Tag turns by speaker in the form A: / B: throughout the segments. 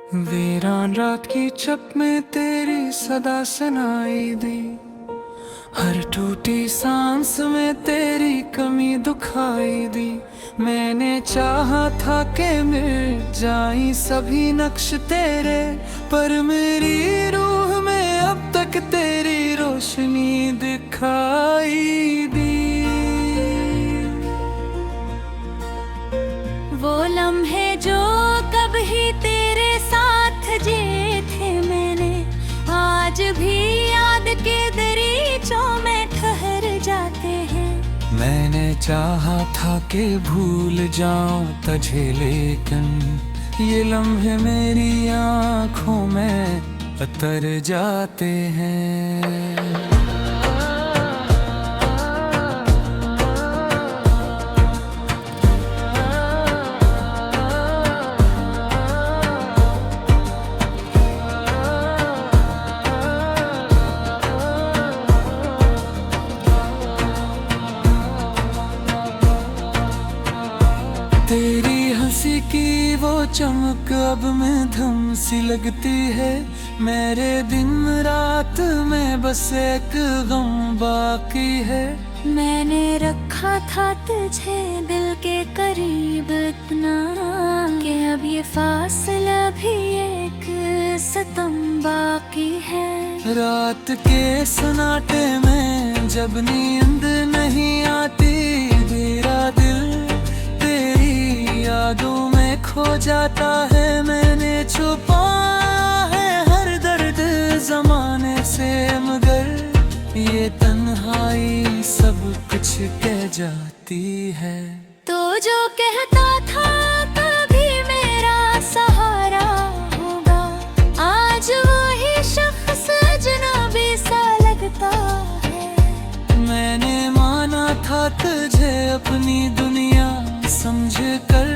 A: वीरान रात की छत में तेरी सदा सुनाई दी। हर टूटी सांस में तेरी कमी दुखाई दी। मैंने चाहा था कि मिल जाई सभी नक्श तेरे, पर मेरी रूह में अब तक तेरी रोशनी दिखाई दी।
B: वो लम्हे जो कभी तेरे साथ जिए थे, मैंने आज भी याद के दरीचों में ठहर जाते हैं।
A: मैंने चाहा था कि भूल जाऊं तुझे, लेकिन ये लम्हे मेरी आंखों में उतर जाते हैं। तेरी हंसी की वो चमक अब में धम सी लगती है। मेरे दिन रात में बस एक गम बाकी है।
B: मैंने रखा था तुझे दिल के करीब इतना कि अब ये फासला भी एक सितम बाकी है।
A: रात के सन्नाटे में जब नींद नहीं आती, मेरा दिल तेरी यादों में खो जाता है। मैंने छुपाया है हर दर्द जमाने से, मगर ये तन्हाई सब कुछ कह जाती है।
B: तो जो कहता था कभी मेरा सहारा होगा, आज वही शख्स अजनबी सा लगता है।
A: मैंने माना था तुझे अपनी दुनिया समझ कर,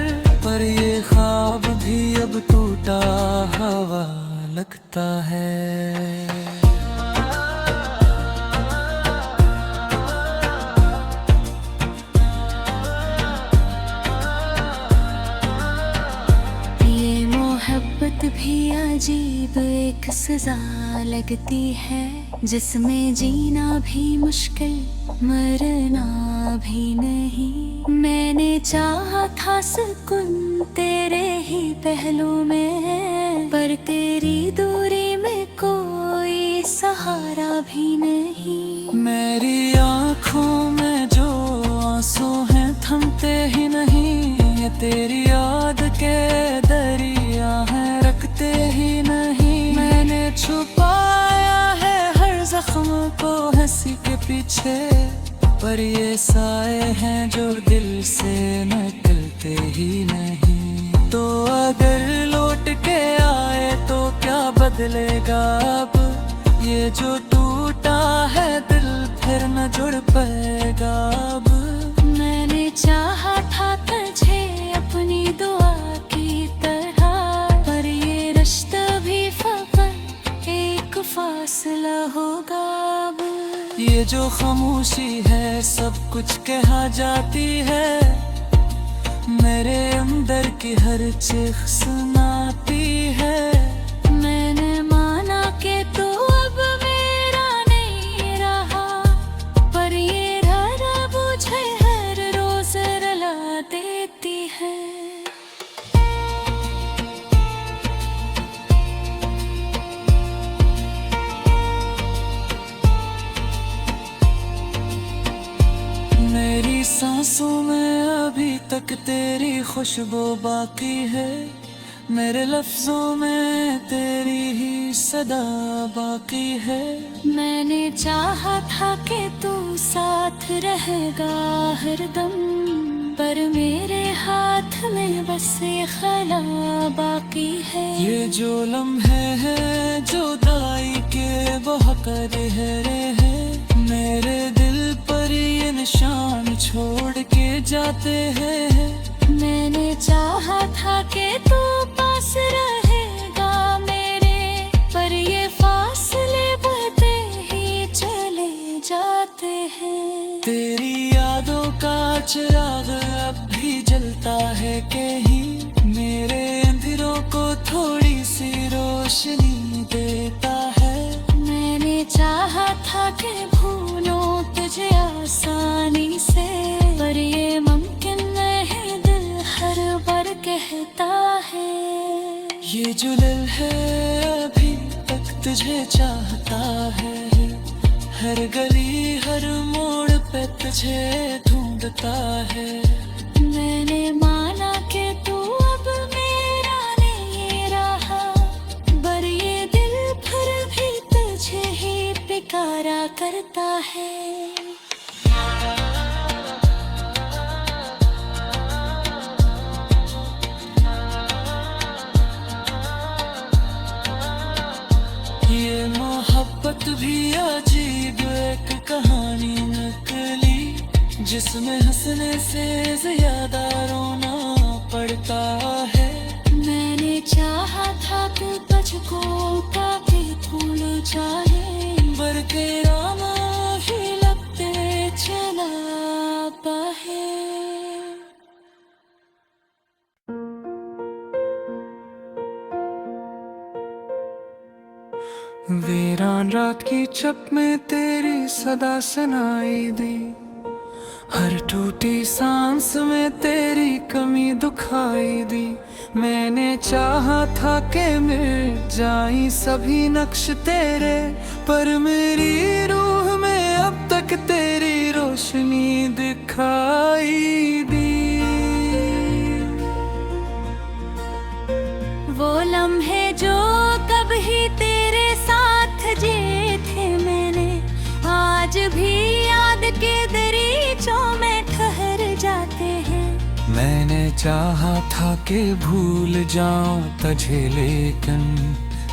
A: पर ये ख्वाब भी अब टूटा हवा लगता है।
B: मोहब्बत भी अजीब एक सजा लगती है, जिसमें जीना भी मुश्किल मरना भी नहीं। मैंने चाहा था सुकून तेरे ही पहलू में, पर तेरी दूरी में कोई सहारा भी नहीं।
A: मेरी आँखों में जो आंसू हैं थमते ही नहीं, ये तेरी याद के दरिया हैं रखते ही नहीं। मैंने छुपाया है हर जख्म को हंसी के पीछे, पर ये साए हैं जो दिल से निकलते ही नहीं। तो अगर लौट के आए तो क्या बदलेगा अब, ये जो टूटा है दिल फिर न जुड़ पाएगा अब।
B: मैंने चाहा था तुझे अपनी दुआ की तरह, पर ये रिश्ता भी फकत एक फासला होगा अब।
A: ये जो खामोशी है सब कुछ कहा जाती है, मेरे अंदर की हर चीख सुनाती है।
B: मैंने माना कि तू अब मेरा नहीं रहा, पर ये रारा मुझे हर रोज रुला देती है।
A: मेरी सांसों में अभी तक तेरी खुशबू बाकी है, मेरे लफ्जों में तेरी ही सदा बाकी है।
B: मैंने चाहा था कि तू साथ रहेगा हरदम, पर मेरे हाथ में बस ये खला बाकी है।
A: ये जो लम्हे हैं जुदाई के बहुत गहरे हैं, मेरे दिल पर ये निशान छोड़ के जाते हैं।
B: मैंने चाहा था कि तू पास रहेगा मेरे, पर ये फासले बढ़ते ही चले जाते हैं।
A: तेरी यादों का चिराग अब भी जलता है कहीं, मेरे अंधेरों को थोड़ी सी रोशनी देता है।
B: मैंने चाहा था कि भूलूं तुझे आसानी से, पर ये मुमकिन नहीं दिल हर बार कहता है।
A: ये जो दिल है अभी तक तुझे चाहता है, हर गली हर मोड़ पे तुझे ढूंढता है।
B: मैंने माना कि तू अब मेरा नहीं रहा, पर ये दिल फिर भी तुझे ही पुकारा करता है।
A: ये मोहब्बत भी अजीब एक कहानी निकली, जिसमें हंसने से ज्यादा रोना पड़ता है।
B: मैंने चाहा था कि तुझको कभी भूल जाए,
A: पर तेरा नाम
B: ही लगते चला है।
A: वीरान रात की छत में तेरी सदा सुनाई दी, हर टूटी सांस में तेरी कमी दुखाई दी। मैंने चाहा था कि मिल जाई सभी नक्श तेरे, पर मेरी रूह में अब तक तेरी रोशनी दिखाई दी।
B: वो लम्हे जो कभी तेरे साथ जिए थे मैंने, आज भी याद के दरीचों में ठहर जाते हैं।
A: मैंने चाहा था कि भूल जाऊं तुझे, लेकिन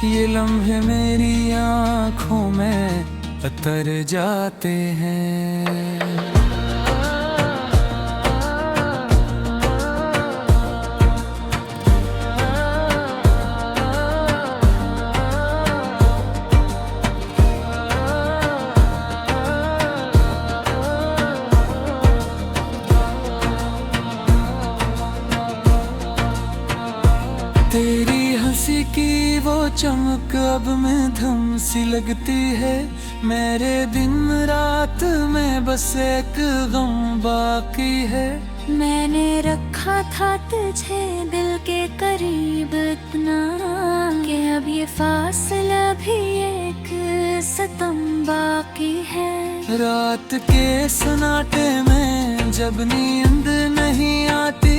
A: ये लम्हे मेरी आँखों में उतर जाते हैं। तेरी हंसी की वो चमक अब में धम सी लगती है, मेरे दिन रात में बस एक गम बाकी है।
B: मैंने रखा था तुझे दिल के करीब इतना कि अब ये फासला भी एक सितम बाकी है।
A: रात के सन्नाटे में जब नींद नहीं आती,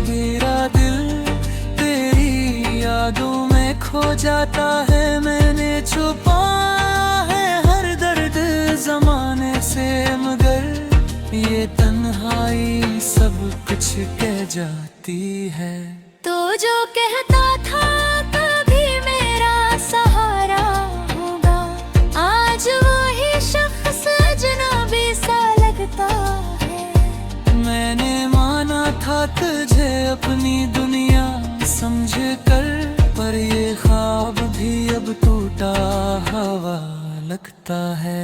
A: मेरा दिल तेरी यादों में खो जाता है। मैंने छुपाया है हर दर्द जमाने से, मगर ये तन्हाई सब कुछ कह जाती है।
B: तो जो कहता था कभी मेरा सहारा होगा, आज वही शख्स अजनबी सा लगता है।
A: मैंने माना था तुझे अपनी दुनिया समझ कर, पर ये ख्वाब भी अब टूटा हवा लगता है।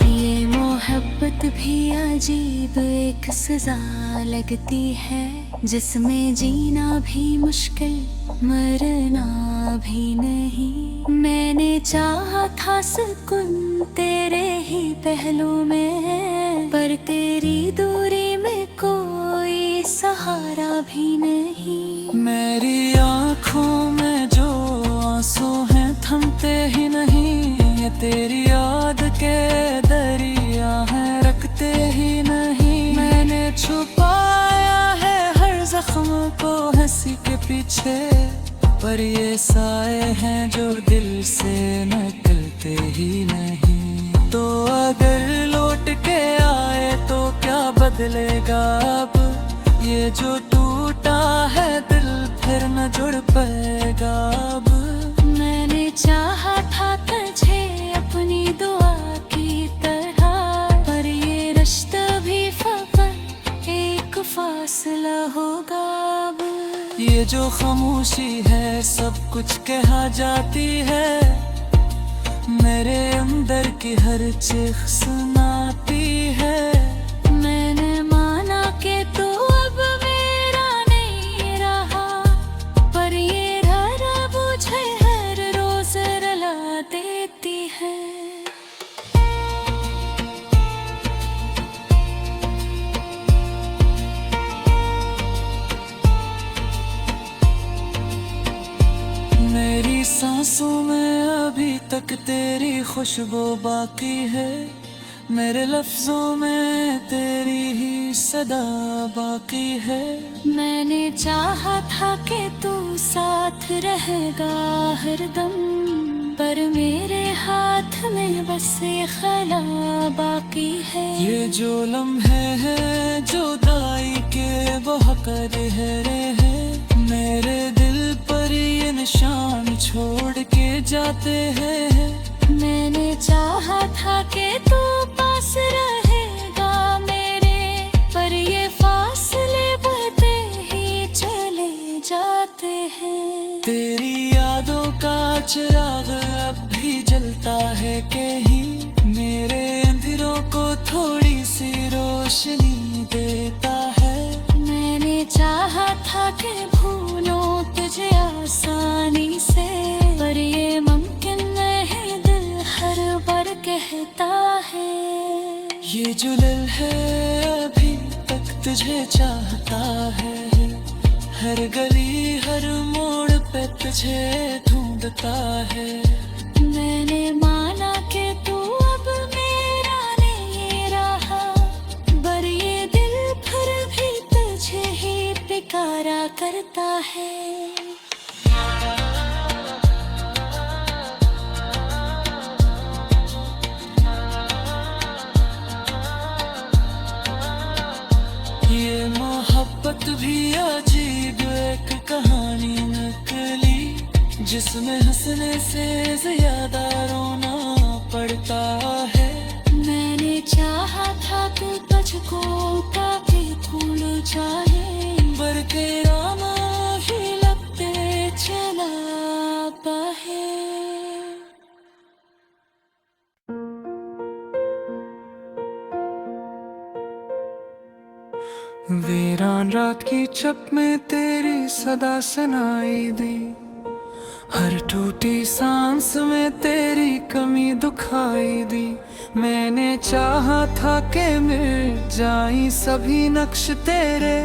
B: ये मोहब्बत भी अजीब एक सजा लगती है, जिसमें जीना भी मुश्किल मरना भी नहीं। मैंने चाहा था सुकून तेरे ही पहलू में, पर तेरी दूरी में कोई सहारा भी नहीं।
A: मेरी आँखों में जो आंसू हैं थमते ही नहीं, ये तेरी याद के दरिया हैं रखते ही नहीं। मैंने छुपाया है हर जख्म को हंसी के पीछे, पर ये साए हैं जो दिल से निकलते ही नहीं। तो अगर लौट के आए तो क्या बदलेगा अब, ये जो टूटा है दिल फिर न जुड़ पाएगा अब।
B: मैंने चाहा था तुझे अपनी दुआ की तरह, पर ये रिश्ता भी फकत एक फासला होगा अब।
A: ये जो खामोशी है सब कुछ कहा जाती है, मेरे अंदर की हर चीख सुनाती है।
B: मैंने माना कि तू अब मेरा नहीं रहा, पर ये डर मुझे हर रोज रुला देती है।
A: मेरी सांसों में अभी तक तेरी खुशबू बाकी है, मेरे लफ्जों में तेरी ही सदा बाकी है।
B: मैंने चाहा था कि तू साथ रहेगा हरदम, पर मेरे हाथ में बस ये ख्याल बाकी है।
A: ये जो लम्हे हैं जुदाई के बहक रहे हैं, मेरे दिल पर ये निशान छोड़ के जाते हैं।
B: मैंने चाहा था कि तू पास रहेगा मेरे, पर ये फासले बढ़ते ही चले जाते हैं।
A: तेरी यादों का चिराग अब भी जलता है कहीं, मेरे अंधेरों को थोड़ी सी रोशनी देता है।
B: मैंने चाहा था कि भूलूं तुझे आसानी से, पर ये मुमकिन नहीं दिल हर बार कहता है।
A: ये जो दिल है अभी तक तुझे चाहता है, हर गली हर मोड़ पे तुझे ढूंढता है।
B: मैंने माना कि तू अब मेरा नहीं रहा, पर ये दिल फिर भी तुझे ही पुकारा करता है।
A: ये मोहब्बत भी अजीब एक कहानी निकली, जिसमें हंसने से ज्यादा रोना पड़ता है।
B: मैंने चाहा था तू तुझको काफी भूल जाए,
A: पर तेरा नाम ही
B: लगते चला है।
A: वीरान रात की चप में तेरी सदा सुनाई दी, हर टूटी सांस में तेरी कमी दुखाई दी। मैंने चाहा था कि मिल जाई सभी नक्श तेरे,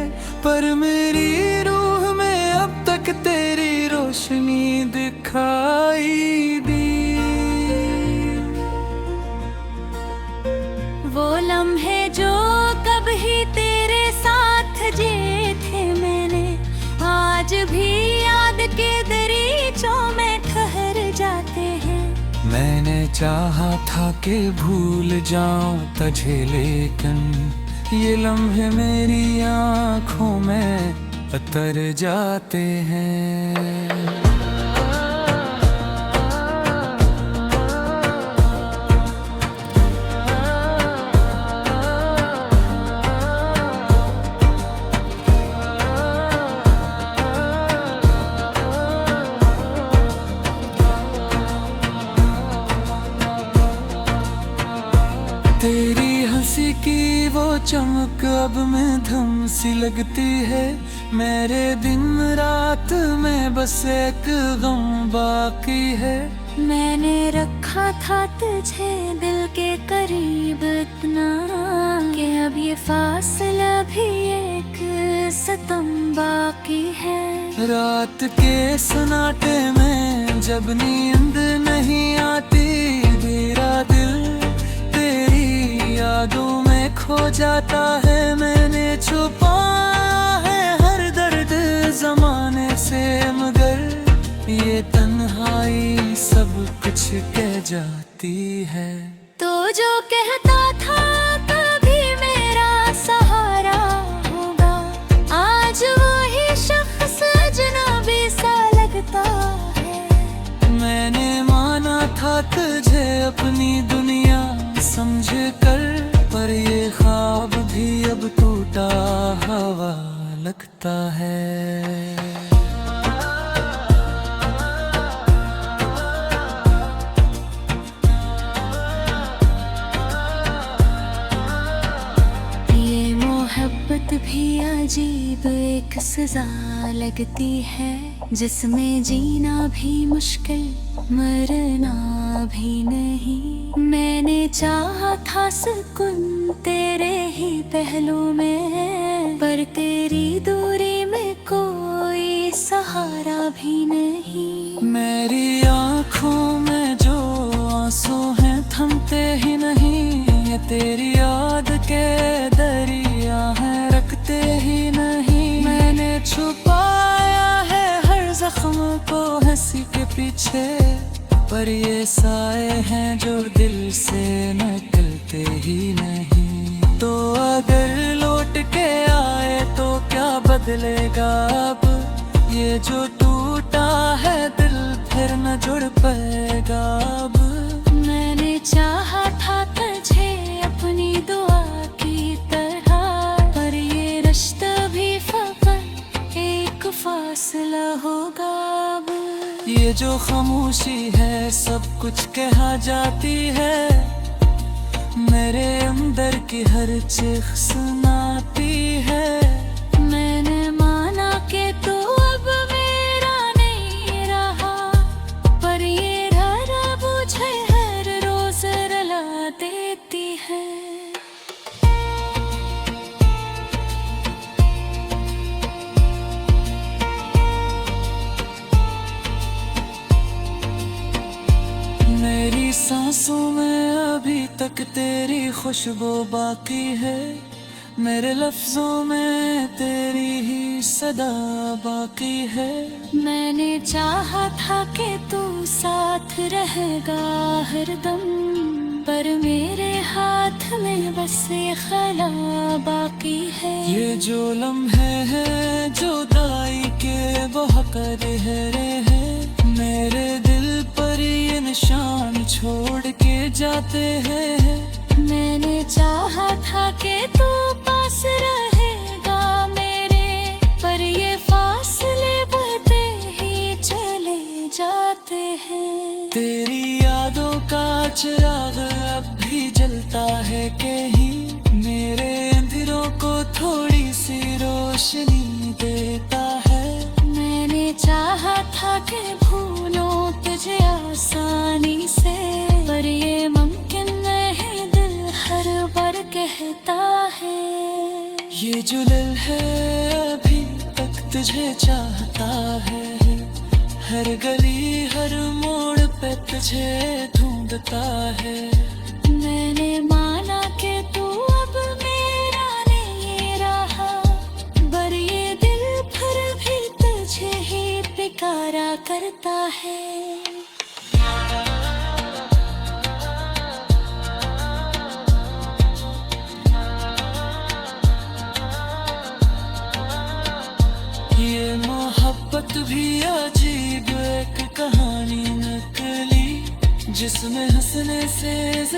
A: पर मेरी रूह में अब तक तेरी रोशनी दिखाई दी।
B: वो लम्हे जो कभी तेरे साथ जिए थे मैंने, आज भी याद के दरीचों में ठहर जाते हैं।
A: मैंने चाहा था कि भूल जाऊं तुझे, लेकिन ये लम्हे मेरी आँखों में उतर जाते हैं। तेरी हंसी की वो चमक अब में धम सी लगती है, मेरे दिन रात में बस एक गम बाकी है।
B: मैंने रखा था तुझे दिल के करीब इतना, कि अब ये फासला भी एक सितम बाकी है।
A: रात के सन्नाटे में जब नींद नहीं आती, मेरा दिल तेरी यादों में खो जाता है। मैंने छुपाया है हर दर्द जमाने से, मगर ये तन्हाई सब कुछ कह जाती है।
B: तो जो कहता था कभी मेरा सहारा होगा, आज वही शख्स अजनबी सा लगता है।
A: मैंने माना था तुझे अपनी दुनिया समझ कर, पर ये ख्वाब भी अब टूटा हवा लगता है।
B: अजीब एक सजा लगती है, जिसमें जीना भी मुश्किल मरना भी नहीं। मैंने चाहा था सुकून तेरे ही पहलू में, पर तेरी दूरी में कोई सहारा भी नहीं।
A: मेरी आँखों में जो आंसू हैं थमते ही नहीं, ये तेरी याद के दरिया हैं रखते ही नहीं। मैंने छुपाया है हर जख्म को हंसी के पीछे, पर ये साए हैं जो दिल से निकलते ही नहीं। तो अगर लौट के आए तो क्या बदलेगा अब, ये जो टूटा है दिल फिर न जुड़ पाएगा अब।
B: मैंने चाहा था तुझे अपनी दुआ की तरह, पर ये रिश्ता भी फकत एक फासला होगा अब।
A: ये जो खामोशी है सब कुछ कहा जाती है, मेरे अंदर की हर चीख सुनाती है।
B: मैंने माना कि तू अब मेरा नहीं रहा, पर ये डरा मुझे हर रोज रुला देती है।
A: मेरी सांसों में अभी तक तेरी खुशबू बाकी है, मेरे लफ्जों में तेरी ही सदा बाकी है।
B: मैंने चाहा था कि तू साथ रहेगा हरदम, पर मेरे हाथ में बस ये खला बाकी है।
A: ये जो लम्हे हैं जुदाई के बहकर गहरे हैं, मेरे दिल पर ये निशान छोड़ के जाते हैं।
B: मैंने चाहा था कि तू पास रहेगा मेरे, पर ये फासले बढ़ते ही चले जाते हैं।
A: तेरी यादों का चिराग अब भी जलता है कहीं, मेरे अंधेरों को थोड़ी सी रोशनी देता है।
B: मैंने चाहा था कि भूलूं तुझे आसानी से, पर ये मुमकिन नहीं दिल हर बार कहता है।
A: ये जो दिल है अभी तक तुझे चाहता है, हर गली हर मोड़ पे तुझे ढूंढता है।
B: मैंने माना कि तू अब मेरा नहीं रहा, पर ये दिल फिर भी तुझे ही पुकारा करता है।
A: ये मोहब्बत भी अजीब एक कहानी निकली, जिसमें हंसने से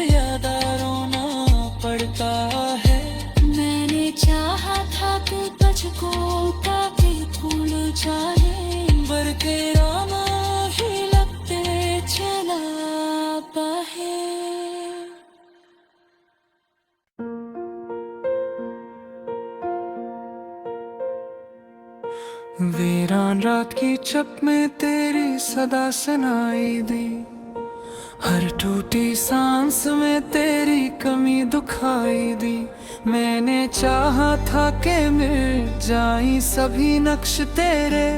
A: ज्यादा रोना पड़ता है।
B: मैंने चाहा था कि तुझको काफी भूल जाए,
A: पर के रामा
B: ही लगते चला पाए।
A: वीरान रात की चप में तेरी सदा सुनाई दी, हर टूटी सांस में तेरी कमी दुखाई दी। मैंने चाहा था कि मिल जाई सभी नक्श तेरे,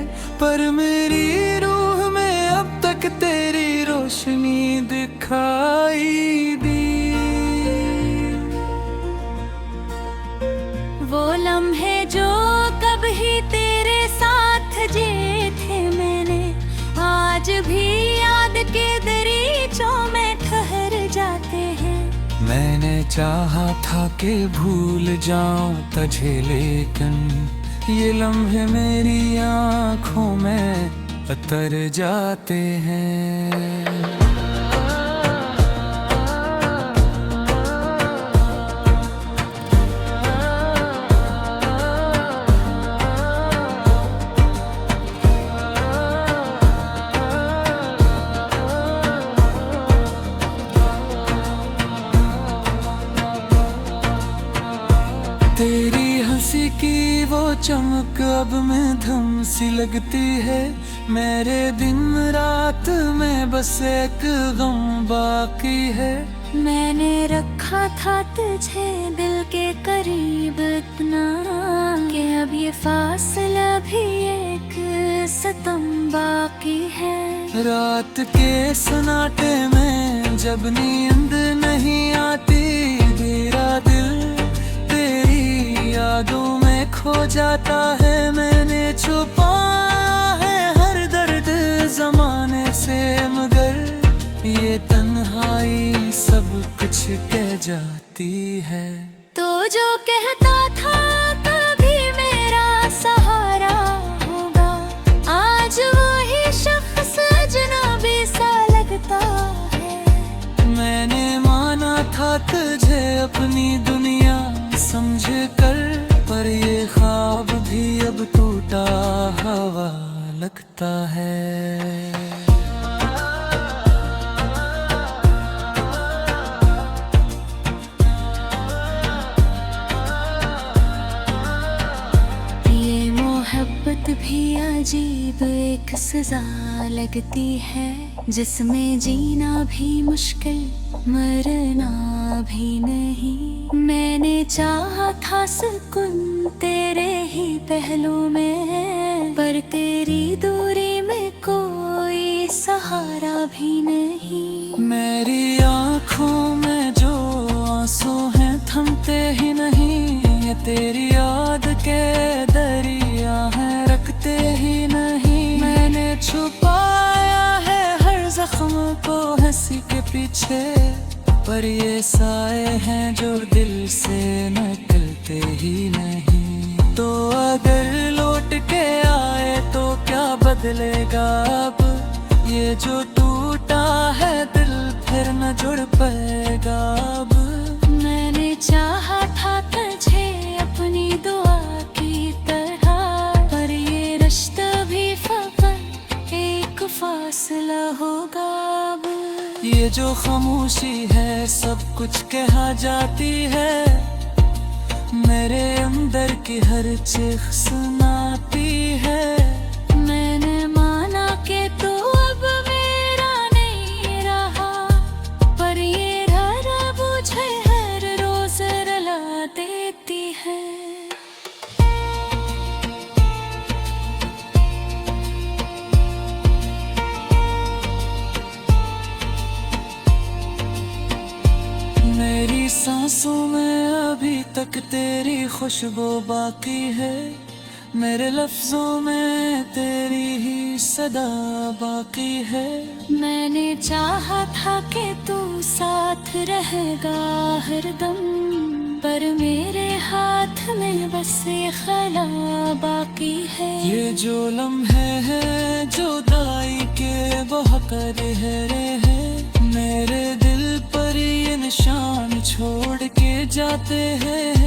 A: पर मेरी रूह में अब तक तेरी रोशनी दिखाई दी।
B: वो लम्हे जो कभी तेरे साथ जिए थे मैंने, आज भी याद के दरीचों में ठहर जाते हैं।
A: मैंने चाहा था कि भूल जाऊं तुझे, लेकिन ये लम्हे मेरी आँखों में उतर जाते हैं। तेरी हंसी की वो चमक अब में धम सी लगती है। मेरे दिन रात में बस एक गम बाकी है।
B: मैंने रखा था तुझे दिल के करीब इतना कि अब ये फासला भी एक सितम बाकी है।
A: रात के सन्नाटे में जब नींद नहीं आती, मेरा दिल तेरी यादों में खो जाता है। मैंने छुपाया है हर दर्द जमाने से, मगर ये तन्हाई सब कुछ कह जाती है।
B: तो जो कहता था कभी मेरा सहारा होगा, आज वही शख्स अजनबी सा लगता है।
A: मैंने माना था तुझे अपनी दुनिया समझ कर, पर ये ख्वाब भी अब टूटा हवा लगता है। मोहब्बत भी अजीब एक सजा लगती है, जिसमें जीना भी मुश्किल मरना भी नहीं। मैंने चाहा था सुकून तेरे ही पहलू में, पर तेरी दूरी में कोई सहारा भी नहीं। मेरी आँखों में जो आंसू हैं थमते ही नहीं, ये तेरी याद के दरिया हैं रखते ही नहीं। मैंने छुपाया है हर जख्म को हंसी के पीछे, पर ये साए हैं जो दिल से निकलते ही नहीं। तो अगर लौट के आए तो क्या बदलेगा अब, ये जो टूटा है दिल फिर न जुड़ पाएगा अब।
B: मैंने चाहा था तुझे अपनी दुआ की तरह, पर ये रिश्ता भी फकत एक फासला होगा अब।
A: ये जो खामोशी है सब कुछ कहा जाती है, मेरे अंदर की हर चीख सुनाती है।
B: मैंने माना कि तू अब मेरा नहीं रहा, पर ये रारा मुझे हर रोज रुला देती है।
A: मेरी सांसों में अभी तक तेरी खुशबू बाकी है, मेरे लफ्जों में तेरी ही सदा बाकी है।
B: मैंने चाहा था कि तू साथ रहेगा हरदम, पर मेरे हाथ में बस ये खला बाकी है।
A: ये जो लम्हे हैं जुदाई के बहक गहरे हैं, मेरे दिल पर ये निशान छोड़ के जाते हैं।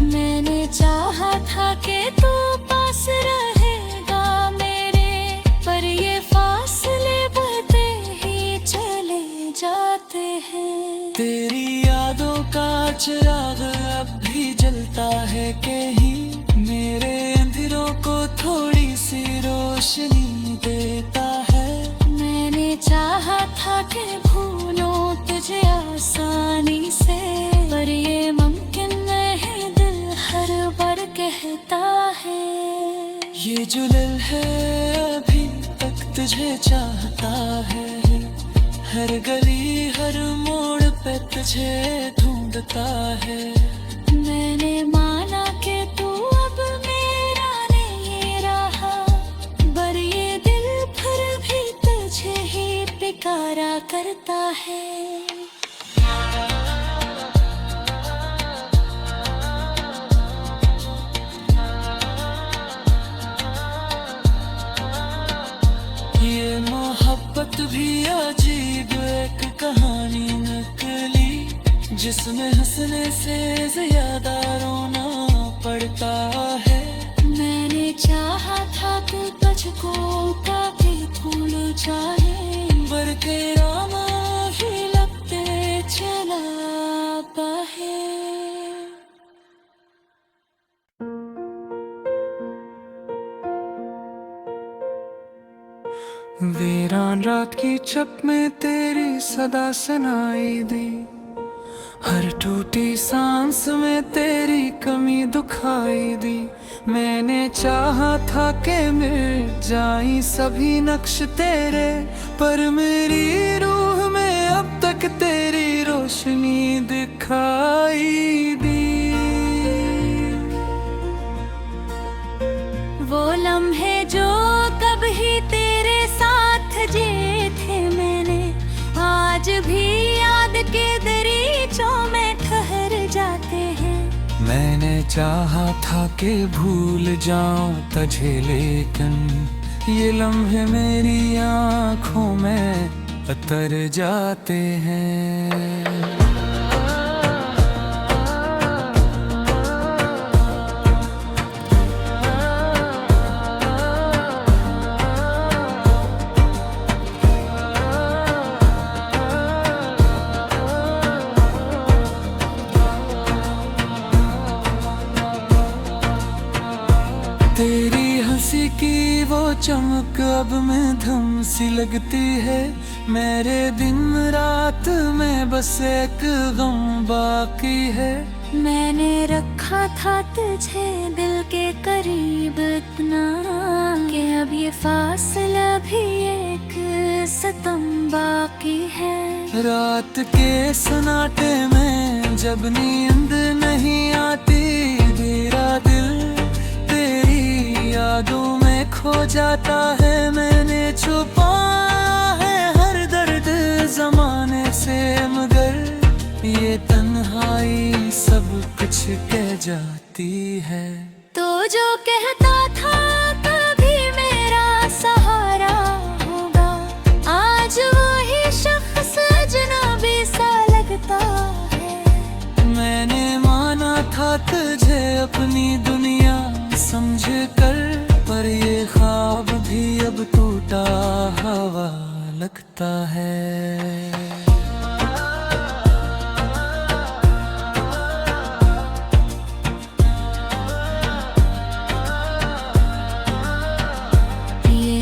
B: मैंने चाहा था कि तू पास रहेगा मेरे, पर ये फासले बढ़ते ही चले जाते हैं।
A: तेरी यादों का चिराग अब भी जलता है कहीं, मेरे अंधेरों को थोड़ी सी रोशनी देता है।
B: मैंने चाहा था कि भूलूं तुझे आसानी से, पर ये मुमकिन नहीं दिल हर बार कहता है।
A: ये जो दिल है अभी तक तुझे चाहता है, हर गली हर मोड़ पे तुझे ढूंढता है।
B: मैंने माना कि तू अब मेरा नहीं रहा, पर ये दिल फिर भी तुझे ही पुकारा करता है।
A: ये मोहब्बत भी अजीब एक कहानी निकली, जिसमें हंसने से ज्यादा रोना पड़ता है।
B: मैंने चाहा था कि तुझको कभी भूल जाए,
A: पर तेरा
B: ही लगते चला है।
A: वीरान रात की छप में तेरी सदा सुनाई दी, हर टूटी सांस में तेरी कमी दुखाई दी। मैंने चाहा था कि मिट जाई सभी नक्श तेरे, पर मेरी रूह में अब तक तेरी रोशनी दिखाई दी।
B: वो लम्हे जो कभी तेरे साथ जिए थे मैंने, आज भी याद के दरीचों में ठहर जाते हैं।
A: मैंने चाहा था कि भूल जाऊं तुझे, लेकिन ये लम्हे मेरी आँखों में उतर जाते हैं। तेरी हंसी की वो चमक अब में धम सी लगती है, मेरे दिन रात में बस एक गम बाकी है।
B: मैंने रखा था तुझे दिल के करीब इतना कि अब ये फासला भी एक सितम बाकी है।
A: रात के सन्नाटे में जब नींद नहीं आती, मेरा दिल तेरी यादों में खो जाता है। मैंने छुपाया है हर दर्द जमाने से, मगर ये तन्हाई सब कुछ कह जाती है।
B: तो जो कहता था कभी मेरा सहारा होगा, आज वही शख्स अजनबी सा लगता है।
A: मैंने माना था तुझे अपनी दुनिया समझ कर, पर ये ख्वाब भी अब टूटा हवा लगता है।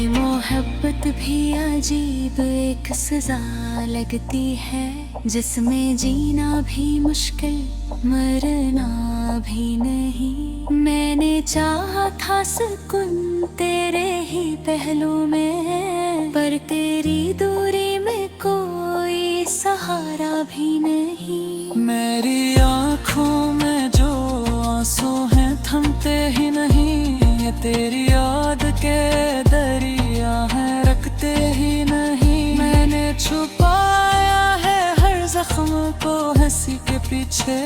A: मोहब्बत भी अजीब एक सजा लगती है, जिसमें जीना भी मुश्किल मरना भी नहीं। मैंने चाहा था सुकून तेरे ही पहलू में, पर तेरी दूरी में कोई सहारा भी नहीं। मेरी आँखों में जो आंसू हैं थमते ही नहीं, ये तेरी याद के दरिया हैं रखते ही नहीं। मैंने छुपाया है हर जख्म को हंसी के पीछे,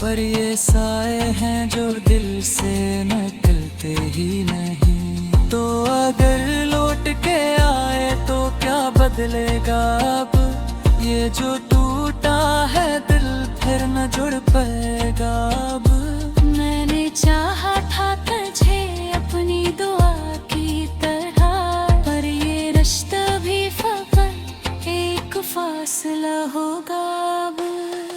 A: पर ये साए हैं जो दिल से निकलते ही नहीं। तो अगर लौट के आए तो क्या बदलेगा अब, ये जो टूटा है दिल फिर न जुड़ पाएगा अब।
B: मैंने चाहा था तुझे अपनी दुआ की तरह, पर ये रिश्ता भी फकत एक फासला होगा अब।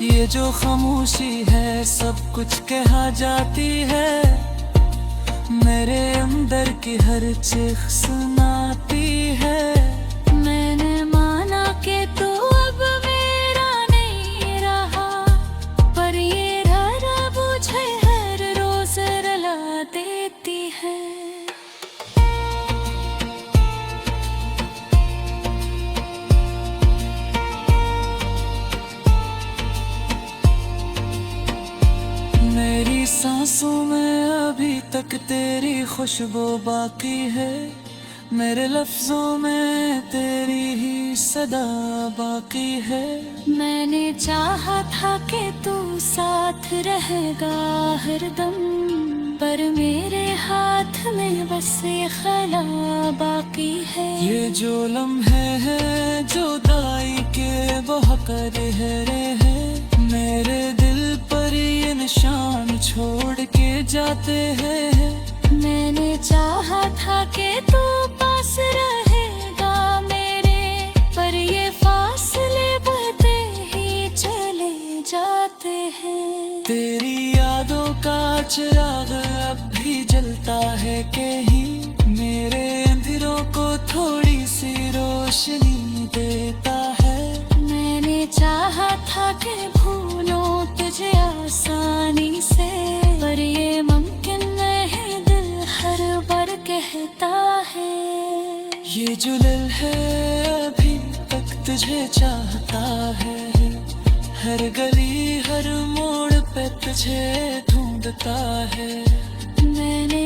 A: ये जो खामोशी है सब कुछ कहा जाती है, मेरे अंदर की हर चीख सुनाती है।
B: मैंने माना कि तू अब मेरा नहीं रहा, पर ये रारा मुझे हर रोज रुला देती है।
A: मेरी सांसों में अभी तक तेरी खुशबू बाकी है, मेरे लफ्जों में तेरी ही सदा बाकी है।
B: मैंने चाहा था कि तू साथ रहेगा हरदम, पर मेरे हाथ में बस ये खला बाकी है।
A: ये जो लम्हे हैं जुदाई के बहुत गहरे हैं, मेरे दिल पर ये निशान छोड़ के जाते हैं।
B: मैंने चाहा था कि तू पास रहेगा मेरे, पर ये फासले बढ़ते ही चले जाते हैं।
A: तेरी यादों का चिराग अब भी जलता है कहीं, मेरे अंधेरों को थोड़ी सी देता है।
B: मैंने चाहा था कि भूलूं तुझे आसानी से, पर ये मुमकिन नहीं, दिल हर बार कहता है।
A: ये जो दिल है अभी तक तुझे चाहता है, हर गली हर मोड़ पे तुझे ढूंढता है।
B: मैंने